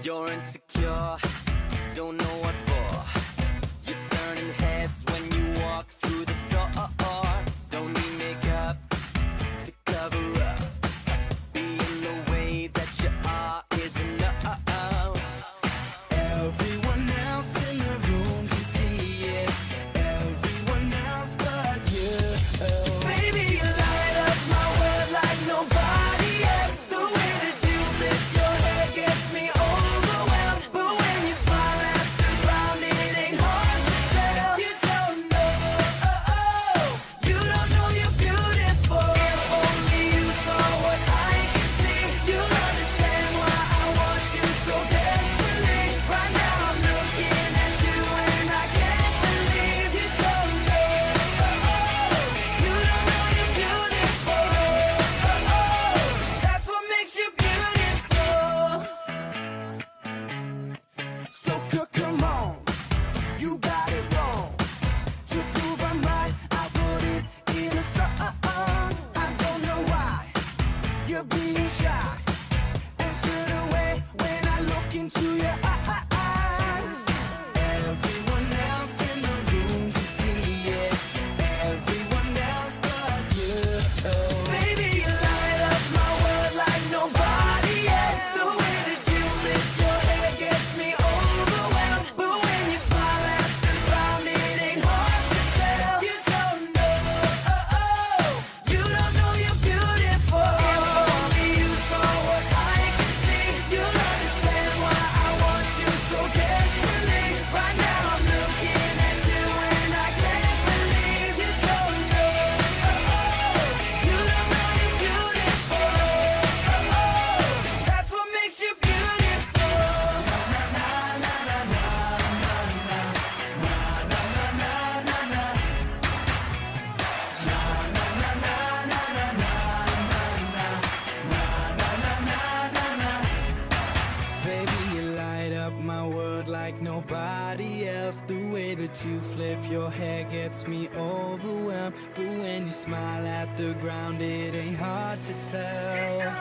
You're insecure, don't know what for. You're turning heads when you walk through the door. Don't need makeup to cover up. Being the way that you are is enough. Everyone else in the room can see it. Everyone else but you. Baby, you light up my world like nobody else. The way that you flip your hair gets me overwhelmed. But when you smile at the ground, it ain't hard to tell. You don't know, you don't know you're beautiful. If only you saw what I can see, you'll understand why I want you so desperately. Right now I'm looking at you and I can't believe you don't know, you don't know you're beautiful. That's what makes you beautiful. So come on, you got it wrong. To prove I'm right, I put it in a song. I don't know why you're being shy and turn away when I look into your eyes. Everyone else in the room can see it. Everyone else but you. Baby, you light up my world like nobody else. The way that you flip your hair gets me overwhelmed. But when you smile at the ground, it ain't hard to tell. You don't know, you don't know you're beautiful. If only you saw what I can see, you'll understand why I want you so desperately. Right now I'm looking at you and I can't believe you don't know, you don't know you're beautiful. That's what makes you beautiful. Baby, you light up my world like nobody else. The way that you flip your hair gets me overwhelmed. But when you smile at the ground, it ain't hard to tell.